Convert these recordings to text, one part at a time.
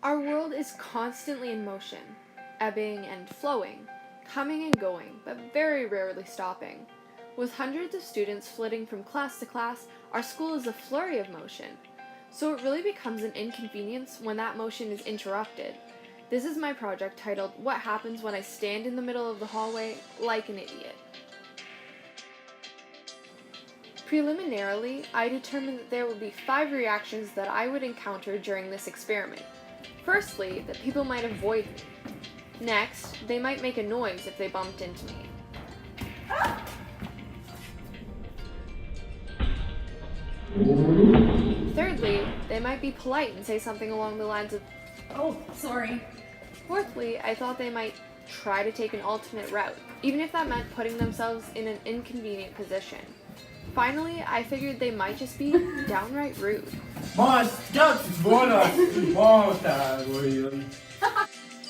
Our world is constantly in motion, ebbing and flowing, coming and going, but very rarely stopping. With hundreds of students flitting from class to class, our school is a flurry of motion. So it really becomes an inconvenience when that motion is interrupted. This is my project titled, What Happens When I Stand in the Middle of the Hallway Like an Idiot? Preliminarily, I determined that there would be 5 reactions that I would encounter during this experiment. Firstly, that people might avoid me. Next, they might make a noise if they bumped into me. Thirdly, they might be polite and say something along the lines of, "Oh, sorry." Fourthly, I thought they might try to take an alternate route, even if that meant putting themselves in an inconvenient position. Finally, I figured they might just be downright rude.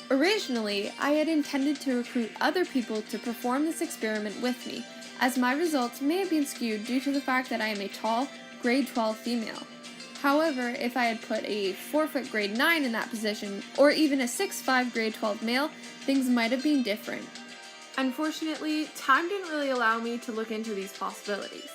Originally, I had intended to recruit other people to perform this experiment with me, as my results may have been skewed due to the fact that I am a tall, grade 12 female. However, if I had put a 4-foot grade 9 in that position, or even a 6'5 grade 12 male, things might have been different. Unfortunately, time didn't really allow me to look into these possibilities.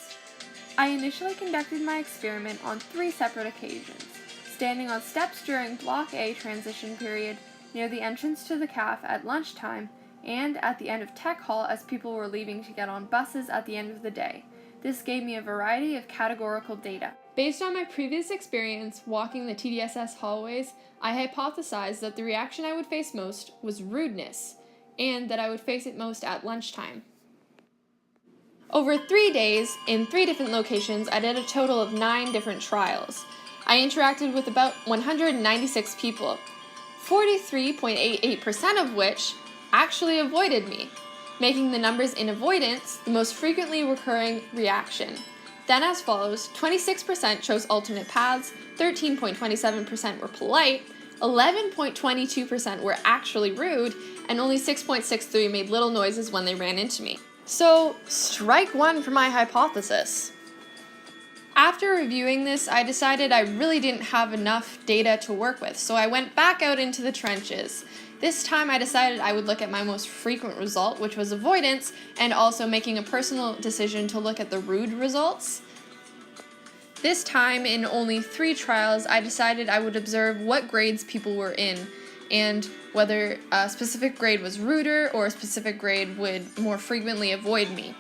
I initially conducted my experiment on 3 separate occasions, standing on steps during Block A transition period, near the entrance to the CAF at lunchtime, and at the end of Tech Hall as people were leaving to get on buses at the end of the day. This gave me a variety of categorical data. Based on my previous experience walking the TDSS hallways, I hypothesized that the reaction I would face most was rudeness, and that I would face it most at lunchtime. Over 3 days, in 3 different locations, I did a total of 9 different trials. I interacted with about 196 people, 43.88% of which actually avoided me, making the numbers in avoidance the most frequently recurring reaction. Then as follows, 26% chose alternate paths, 13.27% were polite, 11.22% were actually rude, and only 6.63% made little noises when they ran into me. So, strike one for my hypothesis. After reviewing this, I decided I really didn't have enough data to work with, so I went back out into the trenches. This time I decided I would look at my most frequent result, which was avoidance, and also making a personal decision to look at the rude results. This time, in only 3 trials, I decided I would observe what grades people were in, and whether a specific grade was ruder or a specific grade would more frequently avoid me.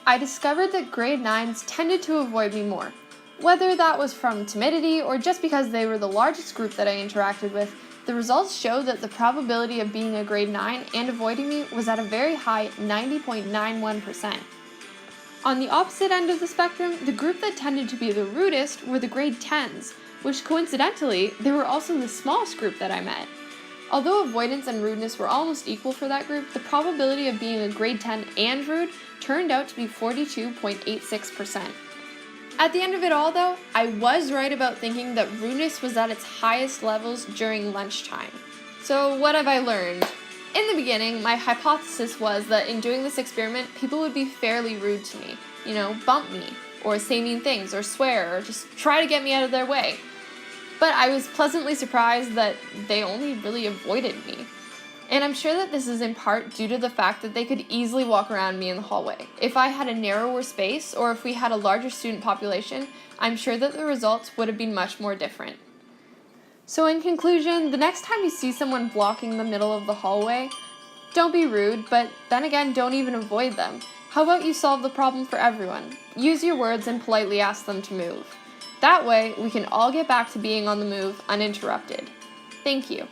I discovered that grade 9s tended to avoid me more. Whether that was from timidity or just because they were the largest group that I interacted with, the results showed that the probability of being a grade 9 and avoiding me was at a very high 90.91%. On the opposite end of the spectrum, the group that tended to be the rudest were the grade 10s, which coincidentally, they were also the smallest group that I met. Although avoidance and rudeness were almost equal for that group, the probability of being a grade 10 and rude turned out to be 42.86%. At the end of it all though, I was right about thinking that rudeness was at its highest levels during lunchtime. So what have I learned? In the beginning, my hypothesis was that in doing this experiment, people would be fairly rude to me. Bump me, or say mean things, or swear, or just try to get me out of their way. But I was pleasantly surprised that they only really avoided me. And I'm sure that this is in part due to the fact that they could easily walk around me in the hallway. If I had a narrower space, or if we had a larger student population, I'm sure that the results would have been much more different. So in conclusion, the next time you see someone blocking the middle of the hallway, don't be rude, but then again, don't even avoid them. How about you solve the problem for everyone? Use your words and politely ask them to move. That way, we can all get back to being on the move uninterrupted. Thank you.